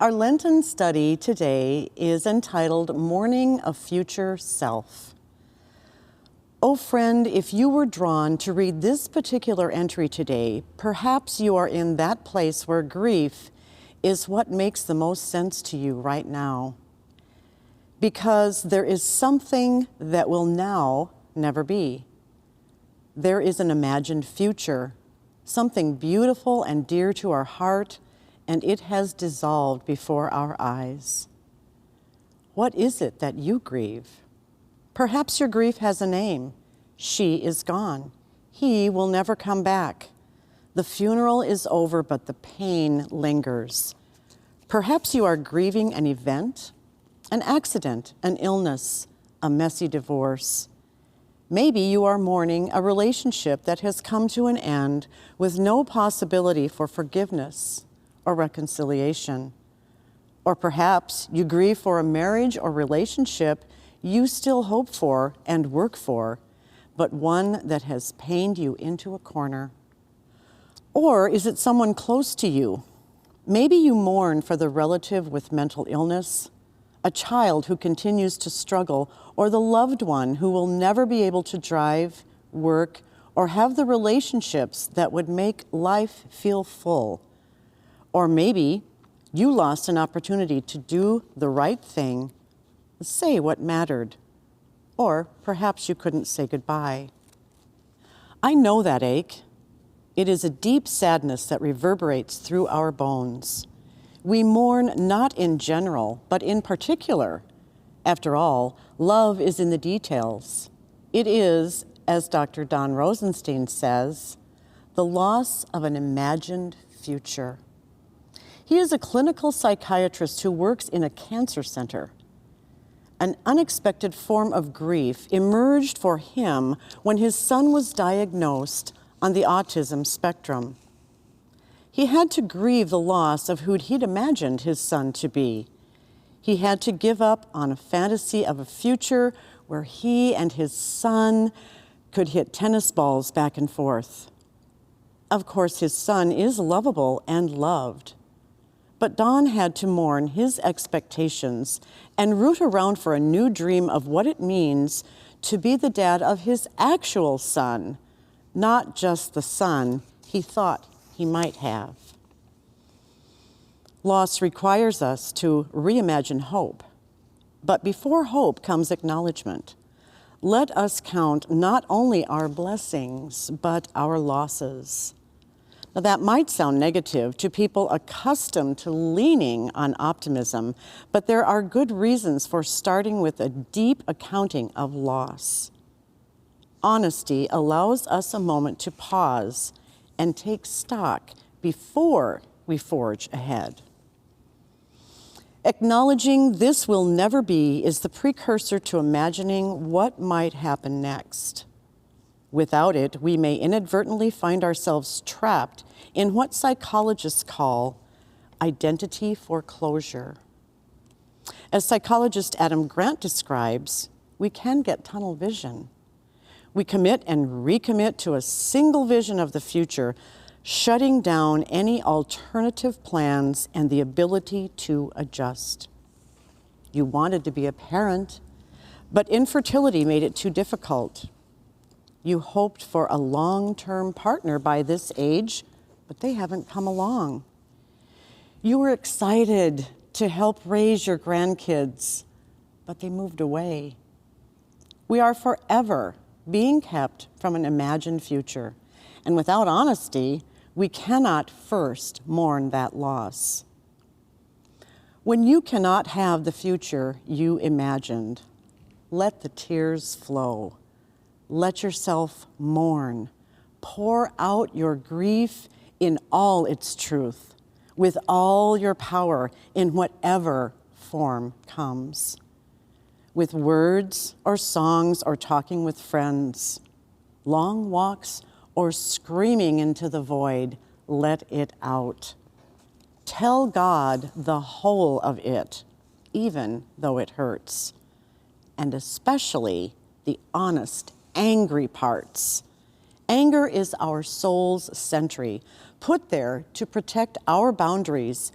Our Lenten study today is entitled Mourning a Future Self. Oh friend, if you were drawn to read this particular entry today, perhaps you are in that place where grief is what makes the most sense to you right now. Because there is something that will now never be. There is an imagined future, something beautiful and dear to our heart, and it has dissolved before our eyes. What is it that you grieve? Perhaps your grief has a name. She is gone. He will never come back. The funeral is over, but the pain lingers. Perhaps you are grieving an event, an accident, an illness, a messy divorce. Maybe you are mourning a relationship that has come to an end with no possibility for forgiveness or reconciliation. Or perhaps you grieve for a marriage or relationship you still hope for and work for, but one that has pained you into a corner. Or is it someone close to you? Maybe you mourn for the relative with mental illness, a child who continues to struggle, or the loved one who will never be able to drive, work, or have the relationships that would make life feel full. Or maybe you lost an opportunity to do the right thing, say what mattered, or perhaps you couldn't say goodbye. I know that ache. It is a deep sadness that reverberates through our bones. We mourn not in general, but in particular. After all, love is in the details. It is, as Dr. Don Rosenstein says, the loss of an imagined future. He is a clinical psychiatrist who works in a cancer center. An unexpected form of grief emerged for him when his son was diagnosed on the autism spectrum. He had to grieve the loss of who he'd imagined his son to be. He had to give up on a fantasy of a future where he and his son could hit tennis balls back and forth. Of course, his son is lovable and loved. But Don had to mourn his expectations and root around for a new dream of what it means to be the dad of his actual son, not just the son he thought he might have. Loss requires us to reimagine hope. But before hope comes acknowledgement. Let us count not only our blessings, but our losses. Now, that might sound negative to people accustomed to leaning on optimism, but there are good reasons for starting with a deep accounting of loss. Honesty allows us a moment to pause and take stock before we forge ahead. Acknowledging this will never be is the precursor to imagining what might happen next. Without it, we may inadvertently find ourselves trapped in what psychologists call identity foreclosure. As psychologist Adam Grant describes, we can get tunnel vision. We commit and recommit to a single vision of the future, shutting down any alternative plans and the ability to adjust. You wanted to be a parent, but infertility made it too difficult. You hoped for a long-term partner by this age, but they haven't come along. You were excited to help raise your grandkids, but they moved away. We are forever being kept from an imagined future, and without honesty, we cannot first mourn that loss. When you cannot have the future you imagined, let the tears flow. Let yourself mourn. Pour out your grief in all its truth, with all your power in whatever form comes. With words or songs or talking with friends, long walks or screaming into the void, let it out. Tell God the whole of it, even though it hurts, and especially the honest, angry parts. Anger is our soul's sentry, put there to protect our boundaries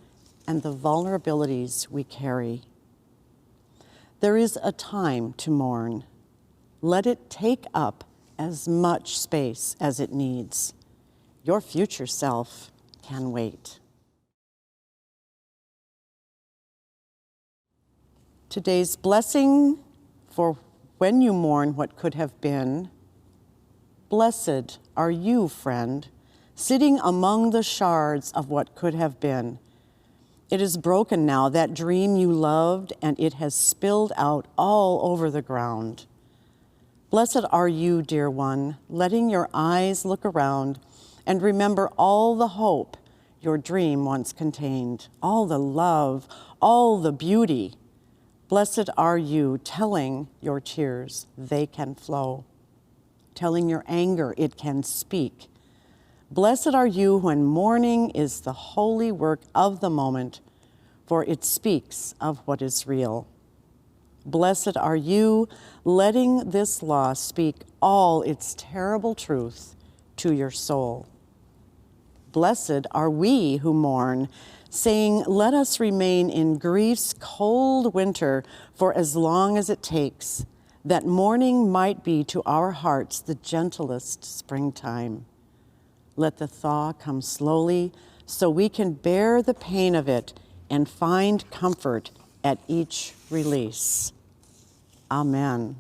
and the vulnerabilities we carry. There is a time to mourn. Let it take up as much space as it needs. Your future self can wait. Today's blessing for when you mourn what could have been. Blessed are you, friend, sitting among the shards of what could have been. It is broken now, that dream you loved, and it has spilled out all over the ground. Blessed are you, dear one, letting your eyes look around and remember all the hope your dream once contained, all the love, all the beauty. Blessed are you, telling your tears they can flow, telling your anger it can speak. Blessed are you when mourning is the holy work of the moment, for it speaks of what is real. Blessed are you, letting this loss speak all its terrible truth to your soul. Blessed are we who mourn, saying, let us remain in grief's cold winter for as long as it takes, that mourning might be to our hearts the gentlest springtime. Let the thaw come slowly so we can bear the pain of it and find comfort at each release. Amen.